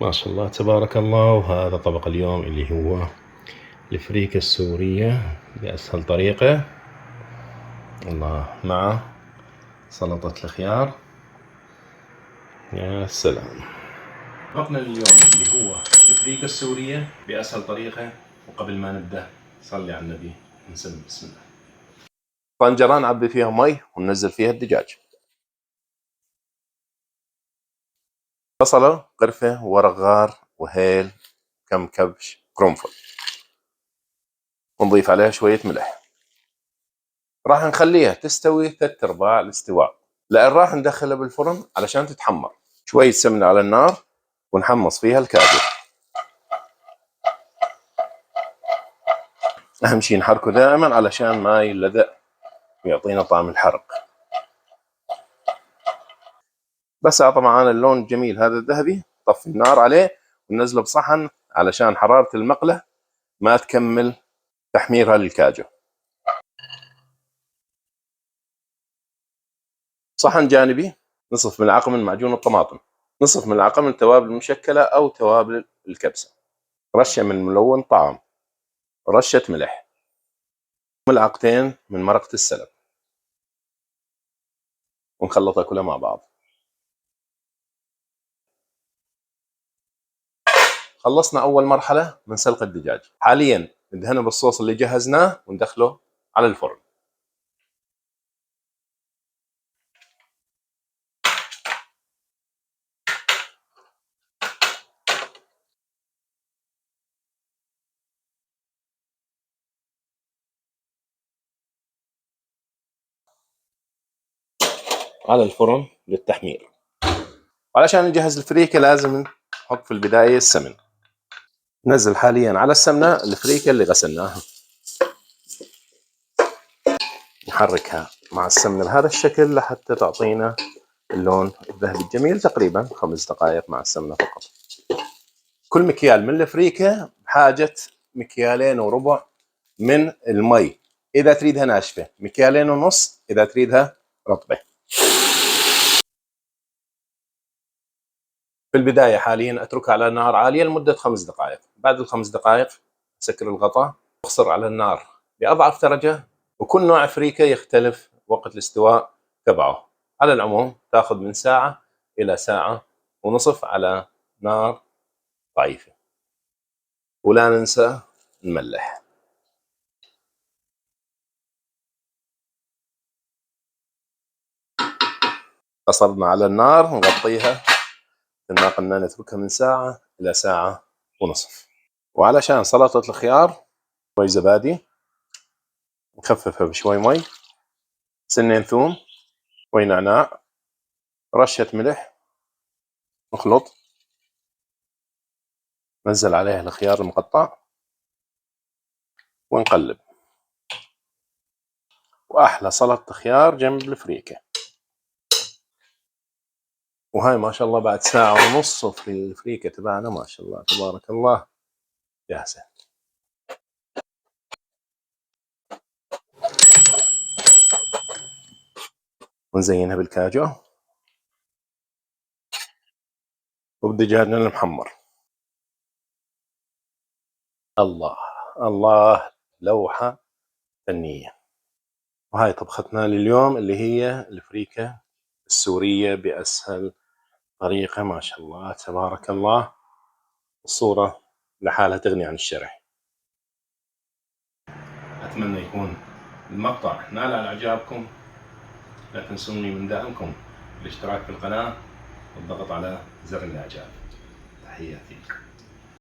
ما شاء الله تبارك الله. وهذا طبق اليوم اللي هو الفريكة السورية بأسهل طريقة، الله، مع سلطة الخيار. يا سلام. طبقنا اليوم اللي هو الفريكة السورية بأسهل طريقة. وقبل ما نبدأ صلي على النبي نسمي بسم الله. طنجرة نعبي فيها مي وننزل فيها الدجاج، بصلة، قرفة، ورق غار، وهيل، كم كبش قرنفل، ونضيف عليها شوية ملح. راح نخليها تستوي 3/4 الاستواء، لأن راح ندخلها بالفرن علشان تتحمر. شوية سمنة على النار ونحمص فيها الكاجو. أهم شيء نحركه دائما علشان ما يلذع ويعطينا طعم الحرق. بس أعطى معانا اللون الجميل هذا الذهبي، طفي النار عليه وننزله بصحن علشان حرارة المقلة ما تكمل تحميرها للكاجو. صحن جانبي نصف ملعقة من معجون الطماطم، نصف ملعقة من التوابل المشكلة أو توابل الكبسة، رشة من ملون طعام، رشة ملح، ملعقتين من مرقة السلق، ونخلطها كلها مع بعض. خلصنا أول مرحلة من سلق الدجاج. حاليا ندهنه بالصوص اللي جهزناه وندخله على الفرن. على الفرن للتحمير. وعلشان نجهز الفريكة لازم نحط في البداية السمن. ننزل حاليا على السمنة الفريكة اللي غسلناها، نحركها مع السمنة بهذا الشكل لحتى تعطينا اللون الذهبي الجميل. تقريبا 5 دقائق مع السمنة فقط. كل مكيال من الفريكة بحاجة 2.25 مكيال من المي إذا تريدها ناشفة، 2.5 مكيال إذا تريدها رطبة. في البداية حاليا أتركها على نار عالية لمدة 5 دقائق. بعد ال5 دقائق أسكر الغطاء وأخسر على النار بأضعف درجة. وكل نوع فريكة يختلف وقت الاستواء تبعه. على العموم تأخذ من ساعة إلى ساعة ونصف على نار ضعيفة. ولا ننسى نملح. قصرنا على النار نغطيها مثل ما قلنا، نتركها من ساعة إلى ساعة ونصف. وعلشان سلطة الخيار شوي زبادي، نخففها بشوي مي، سنين ثوم، شوي نعناع، رشة ملح، نخلط، ننزل عليها الخيار المقطع ونقلب. وأحلى سلطة خيار جنب الفريكة. وهاي ما شاء الله بعد ساعة ونص في الفريكة تبعنا ما شاء الله تبارك الله جاهزة. ونزينها بالكاجو وبدجاجنا المحمر. الله الله، لوحة فنية. وهاي طبختنا لليوم اللي هي الفريكة السورية بأسهل طريقة. ما شاء الله تبارك الله، الصورة لحالها تغني عن الشرح. أتمنى يكون المقطع نال على إعجابكم. لا تنسوني من دعمكم بالاشتراك في القناة والضغط على زر الإعجاب. تحياتي.